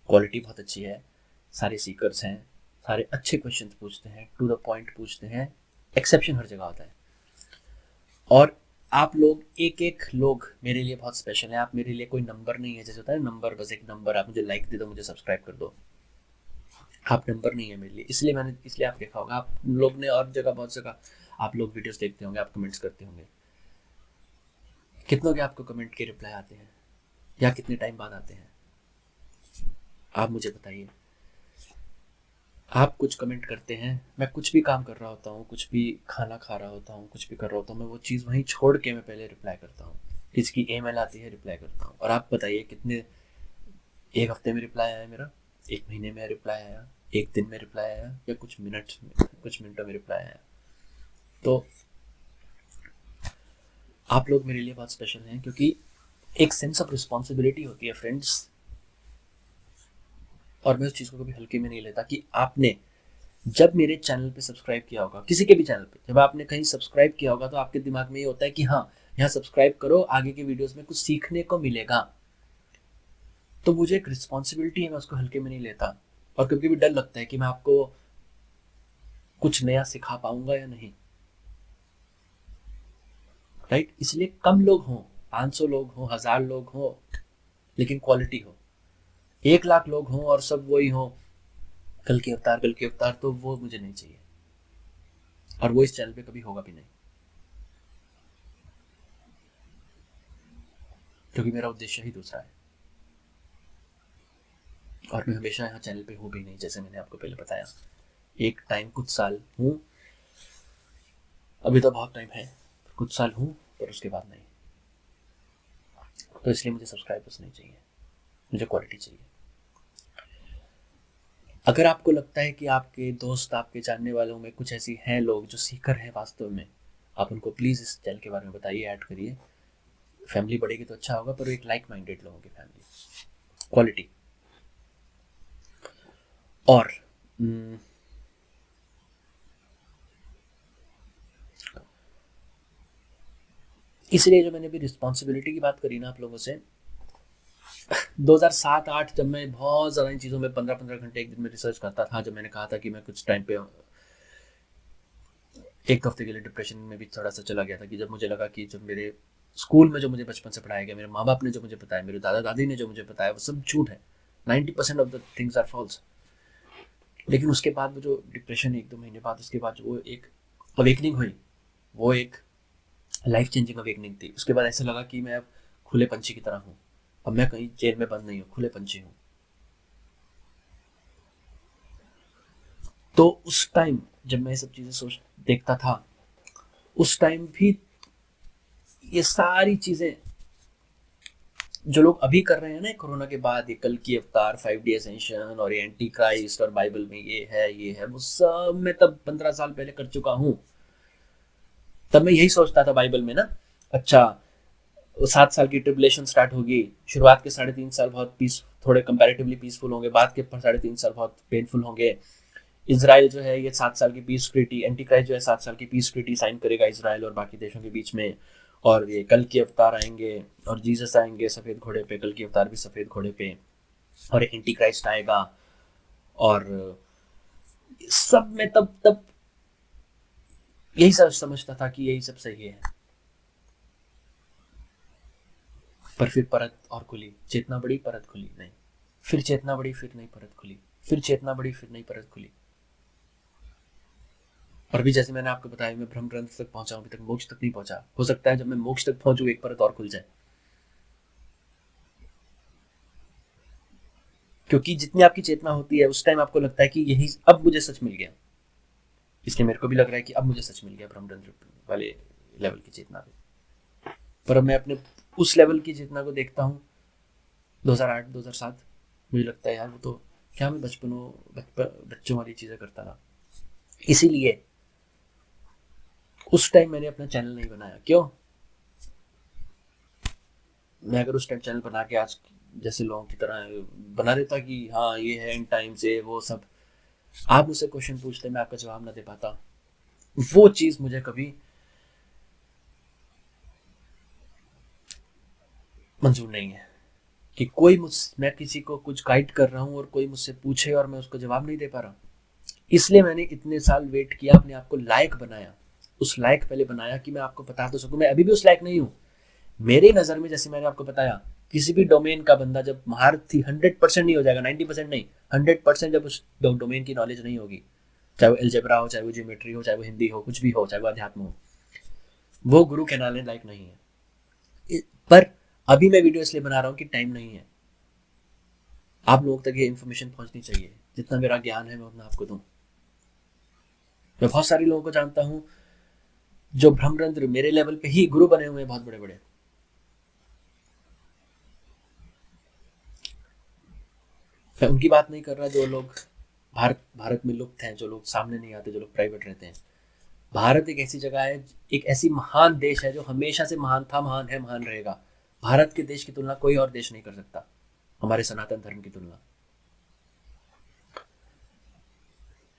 Speaker 1: क्वालिटी बहुत अच्छी है, सारे सीकर्स हैं, सारे अच्छे क्वेश्चंस पूछते हैं, टू द पॉइंट पूछते हैं, एक्सेप्शन हर जगह होता है। और आप लोग एक एक लोग मेरे लिए बहुत स्पेशल है। आप मेरे लिए कोई नंबर नहीं है, जैसे होता है नंबर, बस एक नंबर, आप मुझे लाइक दे दो, मुझे सब्सक्राइब कर दो। आप नंबर नहीं है मेरे लिए। इसलिए आप देखा होगा, आप लोग ने और जगह, बहुत जगह आप लोग वीडियोस देखते होंगे, आप कमेंट्स करते होंगे, कितनों के आपको कमेंट के रिप्लाई आते हैं या कितने टाइम बाद आते हैं, आप मुझे बताइए। आप कुछ कमेंट करते हैं, मैं कुछ भी काम कर रहा होता हूँ, कुछ भी खाना खा रहा होता हूँ, कुछ भी कर रहा होता हूँ, मैं वो चीज़ वहीं छोड़ के मैं पहले रिप्लाई करता हूँ। किसकी ईमेल आती है, रिप्लाई करता हूँ। और आप बताइए कितने, एक हफ्ते में रिप्लाई आया मेरा, एक महीने में रिप्लाई आया, एक दिन में रिप्लाई आया, या कुछ मिनटों में रिप्लाई आया। तो आप लोग मेरे लिए बहुत स्पेशल हैं, क्योंकि एक सेंस ऑफ रिस्पॉन्सिबिलिटी होती है फ्रेंड्स, और मैं उस चीज़ को कभी हल्के में नहीं लेता। कि आपने जब मेरे चैनल पे सब्सक्राइब किया होगा, किसी के भी चैनल पे जब आपने कहीं सब्सक्राइब किया होगा, तो आपके दिमाग में ये होता है कि हाँ, यहाँ सब्सक्राइब करो, आगे के वीडियोस में कुछ सीखने को मिलेगा। तो मुझे एक रिस्पॉन्सिबिलिटी है, मैं उसको हल्के में नहीं लेता। और कभी भी डर लगता है कि मैं आपको कुछ नया सिखा पाऊंगा या नहीं, राइट। इसलिए कम लोग हों, 500 लोग हों, 1000 लोग हों, लेकिन क्वालिटी हो। 1 लाख लोग हों और सब वही हो, कल के अवतार, तो वो मुझे नहीं चाहिए, और वो इस चैनल पे कभी होगा भी नहीं। क्योंकि मेरा उद्देश्य ही दूसरा है। और मैं हमेशा यहाँ चैनल पे हूँ भी नहीं, जैसे मैंने आपको पहले बताया। एक टाइम कुछ साल हूँ, अभी तो बहुत टाइम है, कुछ साल हूँ, पर उसके बाद नहीं। तो इसलिए मुझे सब्सक्राइबर्स नहीं चाहिए, मुझे क्वालिटी चाहिए। अगर आपको लगता है कि आपके दोस्त, आपके जानने वालों में कुछ ऐसी हैं लोग जो सीकर हैं वास्तव में, आप उनको प्लीज़ इस चैनल के बारे में बताइए, ऐड करिए। फैमिली बढ़ेगी तो अच्छा होगा, पर एक लाइक माइंडेड लोगों की फैमिली, क्वालिटी। और इसलिए जो मैंने अभी रिस्पॉन्सिबिलिटी की बात करी ना आप लोगों से, 2007-8 जब मैं बहुत ज़्यादा इन चीज़ों में 15-15 घंटे एक दिन में रिसर्च करता था, जब मैंने कहा था कि मैं कुछ टाइम पे एक हफ्ते के लिए डिप्रेशन में भी थोड़ा सा चला गया था, कि जब मुझे लगा कि जब मेरे स्कूल में जो मुझे बचपन से पढ़ाया गया, मेरे माँ बाप ने जो मुझे बताया, मेरे दादा दादी ने जो मुझे बताया, वो सब झूठ है। 90% of the things are false. लेकिन उसके बाद वो जो डिप्रेशन, 1-2 महीने बाद, उसके बाद वो एक अवेकनिंग हुई, वो एक लाइफ चेंजिंग अवेकनिंग थी। उसके बाद ऐसा लगा कि मैं अब खुले पंछी की तरह हूँ, अब मैं कहीं जेल में बंद नहीं हूँ, खुले पंछी हूँ। तो उस टाइम जब मैं ये सब चीज़ें सोच देखता था, उस टाइम भी ये सारी चीज़ें जो लोग अभी कर रहे हैं ना कोरोना के बाद, ये कल की अवतार, 5D असेंशन और ये एंटी क्राइस्ट और बाइबल में ये है, वो सब मैं तब 15 साल पहले कर चुका हूँ। तब मैं यही सोचता था बाइबल में ना, अच्छा 7 साल की ट्रिबुलेशन स्टार्ट होगी, शुरुआत के 3.5 साल बहुत थोड़े कंपैरेटिवली पीसफुल होंगे, बाद के 3.5 साल बहुत पेनफुल होंगे। इजराइल जो है ये 7 साल की पीस ट्रीटी, एंटी क्राइस्ट जो है 7 साल की पीस ट्रीटी साइन करेगा इजराइल और बाकी देशों के बीच में। और ये कल के अवतार आएंगे और जीसस आएंगे सफ़ेद घोड़े पे, कल के अवतार भी सफ़ेद घोड़े पे, और एंटी क्राइस्ट आएगा। और सब में तब तब यही सब समझता था कि यही सब सही है। पर फिर परत और खुली, चेतना बड़ी, परत खुली नहीं, फिर चेतना बड़ी, फिर नई परत खुली, फिर चेतना बड़ी, फिर नई परत खुली। और भी जैसे मैंने आपको बताया, मैं ब्रह्म ग्रंथ तक पहुंचा, अभी तक मोक्ष तक नहीं पहुंचा। हो सकता है जब मैं मोक्ष तक पहुंचू एक परत और खुल जाए, क्योंकि जितनी आपकी चेतना होती है उस टाइम आपको लगता है कि यही अब मुझे सच मिल गया। इसलिए मेरे को भी लग रहा है कि अब मुझे सच मिल गया ब्रह्म ग्रंथ वाले लेवल की चेतना पे। पर अब मैं अपने उस लेवल की चेतना को देखता हूँ 2008-2007, मुझे लगता है यार वो तो क्या मैं बच्चों वाली चीज़ें करता था। इसीलिए उस टाइम मैंने अपना चैनल नहीं बनाया। क्यों? मैं अगर उस टाइम चैनल बना के आज जैसे लोगों की तरह बना देता कि हाँ ये है इन टाइम से वो सब, आप मुझसे क्वेश्चन पूछते मैं आपका जवाब ना दे पाता, वो चीज़ मुझे कभी मंजूर नहीं है। कि मैं किसी को कुछ गाइड कर रहा हूँ और कोई मुझसे पूछे और मैं उसको जवाब नहीं दे पा रहा। इसलिए मैंने इतने साल वेट किया, अपने आप को लायक बनाया, उस लायक पहले बनाया कि मैं आपको बता तो सकूं। मैं अभी भी उस लायक नहीं हूँ मेरी नज़र में। जैसे मैंने आपको बताया, किसी भी डोमेन का बंदा जब महारथी 100% नहीं हो जाएगा, 90% नहीं, 100% जब उस डोमेन की नॉलेज नहीं होगी, चाहे वो एल्जेब्रा हो, चाहे वो ज्योमेट्री हो, चाहे वो हिंदी हो, कुछ भी हो, चाहे वो अध्यात्म हो, वो गुरु कहलाने लायक नहीं है। पर अभी मैं वीडियो इसलिए बना रहा हूँ कि टाइम नहीं है। आप लोगों तक ये इन्फॉर्मेशन पहुंचनी चाहिए, जितना मेरा ज्ञान है मैं उतना आपको दूं। मैं बहुत सारे लोगों को जानता हूं जो ब्रह्मरंध्र मेरे लेवल पे ही गुरु बने हुए हैं, बहुत बड़े बड़े। मैं उनकी बात नहीं कर रहा जो लोग भारत में लुप्त हैं, जो लोग सामने नहीं आते, जो लोग प्राइवेट रहते हैं। भारत एक ऐसी जगह है, एक ऐसी महान देश है जो हमेशा से महान था, महान है, महान रहेगा। भारत के देश की तुलना कोई और देश नहीं कर सकता, हमारे सनातन धर्म की तुलना।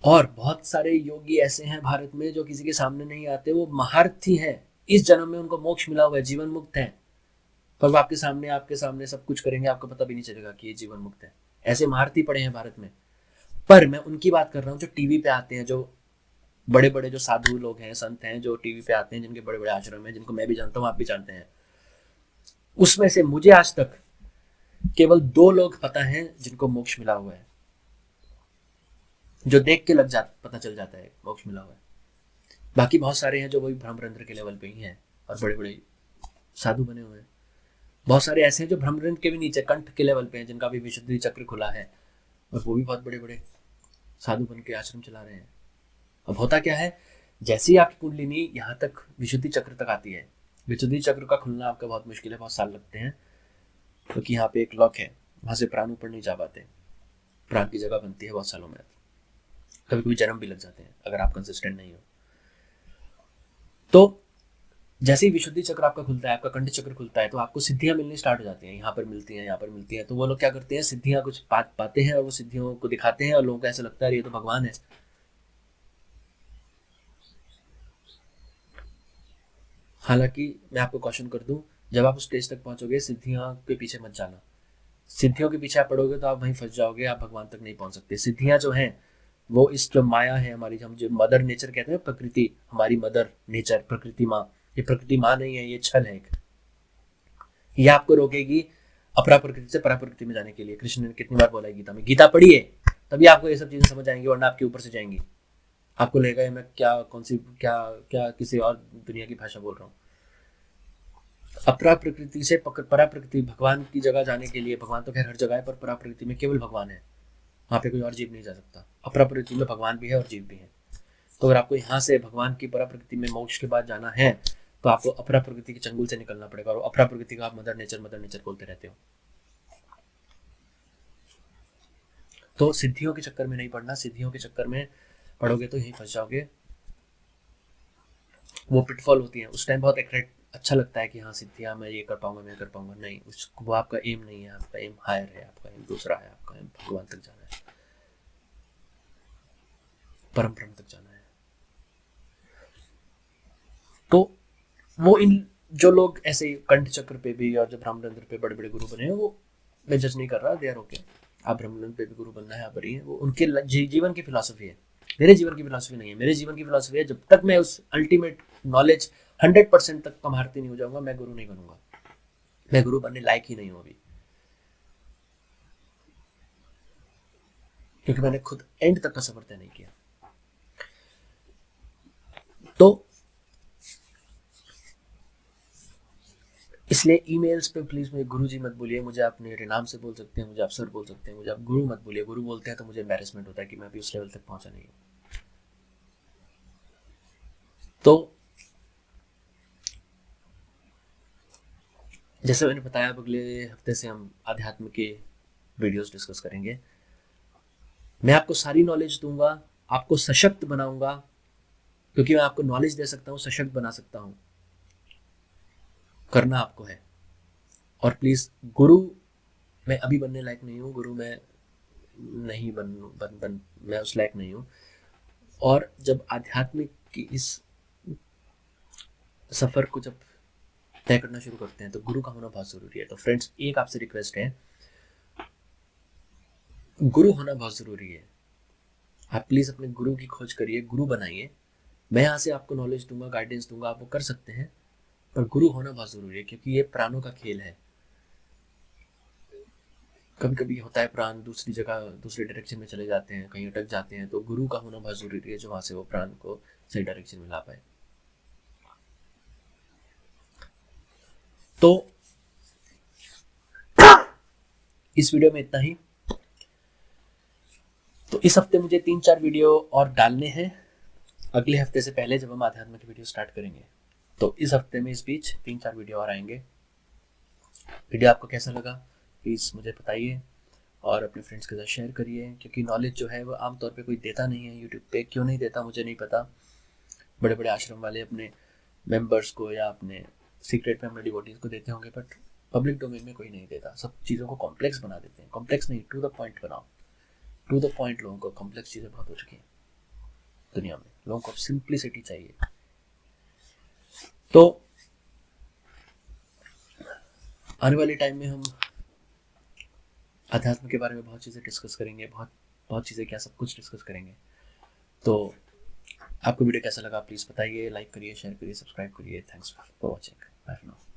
Speaker 1: और बहुत सारे योगी ऐसे हैं भारत में जो किसी के सामने नहीं आते, वो महारथी हैं, इस जन्म में उनको मोक्ष मिला हुआ है, जीवन मुक्त है, पर वो आपके सामने सब कुछ करेंगे, आपको पता भी नहीं चलेगा कि ये जीवन मुक्त है। ऐसे महारथी पड़े हैं भारत में। पर मैं उनकी बात कर रहा हूँ जो टीवी पे आते हैं, जो बड़े बड़े जो साधु लोग हैं, संत हैं, जो टीवी पे आते हैं, जिनके बड़े बड़े आश्रम हैं, जिनको मैं भी जानता हूँ, आप भी जानते हैं। उसमें से मुझे आज तक केवल 2 लोग पता है जिनको मोक्ष मिला हुआ है, जो देख के पता चल जाता है मोक्ष मिला हुआ है। बाकी बहुत सारे हैं जो वही ब्रह्मरंध्र के लेवल पे ही हैं और बड़े बड़े साधु बने हुए हैं, बहुत सारे ऐसे हैं जो ब्रह्मरंध्र के भी नीचे कंठ के लेवल पे हैं, जिनका भी विशुद्धि चक्र खुला है, और वो भी बहुत बड़े बड़े साधु बन के आश्रम चला रहे हैं। अब होता क्या है, जैसे ही आपकी कुंडलिनी यहाँ तक विशुद्धि चक्र तक आती है, विशुद्धि चक्र का खुलना आपका बहुत मुश्किल है, बहुत साल लगते हैं, क्योंकि यहाँ पे एक लॉक है, वहां से प्राण ऊपर नहीं जा पाते, प्राण की जगह बनती है बहुत सालों में, कभी कभी जन्म भी लग जाते हैं अगर आप कंसिस्टेंट नहीं हो। तो जैसे ही विशुद्धि चक्र आपका खुलता है, आपका कंठ चक्र खुलता है, तो आपको सिद्धियां मिलनी स्टार्ट हो जाती हैं, यहाँ पर मिलती हैं, यहाँ पर मिलती हैं। तो वो लोग क्या करते हैं, सिद्धियां कुछ पाते हैं और वो सिद्धियों को दिखाते हैं, और लोगों को ऐसा लगता है ये तो भगवान है। हालांकि मैं आपको क्वेश्चन कर दूं, जब आप उस स्टेज तक पहुंचोगे, सिद्धियां के पीछे मत जाना। सिद्धियों के पीछे आप पड़ोगे तो आप वहीं फंस जाओगे, आप भगवान तक नहीं पहुंच सकते। सिद्धियां जो हैं वो इस जो माया है हमारी, हम जो मदर नेचर कहते हैं, प्रकृति, हमारी मदर नेचर, प्रकृति माँ, ये प्रकृति माँ नहीं है, ये छल है एक। ये आपको रोकेगी अपरा प्रकृति से परा प्रकृति में जाने के लिए। कृष्ण ने कितनी बार बोला है गीता में, गीता पढ़िए तभी आपको ये सब चीजें समझ आएंगी, वरना आपके ऊपर से जाएंगी। आपको लगेगा मैं क्या कौन सी क्या क्या किसी और दुनिया की भाषा बोल रहा हूँ। अपरा प्रकृति से परा प्रकृति, भगवान की जगह जाने के लिए, भगवान तो खैर हर जगह है, पर परा प्रकृति में केवल भगवान है, वहाँ पे कोई और जीव नहीं जा सकता। अपरा प्रकृति में भगवान भी है और जीव भी है। तो अगर आपको यहाँ से भगवान की परा प्रकृति में मोक्ष के बाद जाना है, तो आपको अपरा प्रकृति के चंगुल से निकलना पड़ेगा, और अपरा प्रकृति का आप मदर नेचर बोलते रहते हो। तो सिद्धियों के चक्कर में नहीं पड़ना, सिद्धियों के चक्कर में पढ़ोगे तो यहीं फंस जाओगे। वो पिटफॉल होती है, उस टाइम बहुत अच्छा लगता है कि हाँ सिद्धियाँ मैं ये कर पाऊंगा, मैं कर पाऊंगा, नहीं, वो आपका एम नहीं है, आपका एम हायर है, आपका एम दूसरा है, आपका एम भगवान तक जाना है, परम ब्रह्म तक जाना है। तो वो इन जो लोग ऐसे कंठ चक्र पे भी और जो ब्रह्मरंध्र पे बड़े बड़े गुरु बने हैं, वो मैं जज नहीं कर रहा, दे आर ओके। आप ब्रह्मरंध्र पे भी गुरु बनना है, आप बनिए, वो उनके जीवन की फिलॉसफी है, मेरे जीवन की फिलॉसफी नहीं है। मेरे जीवन की फिलॉसफी है, जब तक मैं उस अल्टीमेट नॉलेज 100% तक कमारती नहीं हो जाऊंगा, मैं गुरु नहीं बनूंगा, मैं गुरु बनने लायक ही नहीं हूं अभी, क्योंकि मैंने खुद एंड तक का सफर तय नहीं किया। तो इसलिए ईमेल्स पे प्लीज मुझे गुरु जी मत बोलिए, मुझे आप मेरे नाम से बोल सकते हैं, मुझे आप सर बोल सकते हैं, मुझे आप गुरु मत बोलिए। गुरु बोलते हैं तो मुझे एम्बैरेसमेंट होता है कि मैं अभी उस लेवल तक पहुंचा नहीं हूं। तो जैसे मैंने बताया, अब अगले हफ्ते से हम आध्यात्म के वीडियोस डिस्कस करेंगे। मैं आपको सारी नॉलेज दूंगा, आपको सशक्त बनाऊंगा, क्योंकि मैं आपको नॉलेज दे सकता हूँ, सशक्त बना सकता हूँ, करना आपको है। और प्लीज गुरु मैं अभी बनने लायक नहीं हूँ, गुरु मैं नहीं बन मैं उस लायक नहीं हूँ। और जब आध्यात्मिक की इस सफर को जब तय करना शुरू करते हैं, तो गुरु का होना बहुत जरूरी है। तो फ्रेंड्स, एक आपसे रिक्वेस्ट है, गुरु होना बहुत जरूरी है। आप प्लीज अपने गुरु की खोज करिए, गुरु बनाइए। मैं यहाँ से आपको नॉलेज दूंगा, गाइडेंस दूंगा, आप वो कर सकते हैं, पर गुरु होना बहुत जरूरी है, क्योंकि ये प्राणों का खेल है। कभी कभी होता है प्राण दूसरी जगह, दूसरे डायरेक्शन में चले जाते हैं, कहीं अटक जाते हैं, तो गुरु का होना बहुत जरूरी है, जो वहां से वो प्राण को सही डायरेक्शन में ला पाए। तो इस वीडियो में इतना ही। तो इस हफ्ते मुझे 3-4 वीडियो और डालने हैं, अगले हफ्ते से पहले जब हम आध्यात्म की वीडियो स्टार्ट करेंगे। तो इस हफ्ते में इस बीच 3-4 वीडियो और आएंगे। वीडियो आपको कैसा लगा प्लीज़ मुझे बताइए, और अपने फ्रेंड्स के साथ शेयर करिए, क्योंकि नॉलेज जो है वो आमतौर पे कोई देता नहीं है यूट्यूब पे। क्यों नहीं देता मुझे नहीं पता। बड़े बड़े आश्रम वाले अपने मेंबर्स को या अपने सीक्रेट में अपने डिवोटीज को देते होंगे, बट पब्लिक डोमेन में कोई नहीं देता। सब चीज़ों को कॉम्प्लेक्स बना देते हैं। कॉम्प्लेक्स नहीं, टू द पॉइंट बनाओ, टू द पॉइंट। लोगों को कॉम्प्लेक्स चीज़ें बहुत हो चुकी हैं दुनिया में, लोगों को सिंप्लिसिटी चाहिए। तो आने वाले टाइम में हम अध्यात्म के बारे में बहुत चीज़ें डिस्कस करेंगे, बहुत चीज़ें क्या, सब कुछ डिस्कस करेंगे। तो आपको वीडियो कैसा लगा प्लीज़ बताइए, लाइक करिए, शेयर करिए, सब्सक्राइब करिए। Thanks for watching. Bye for now.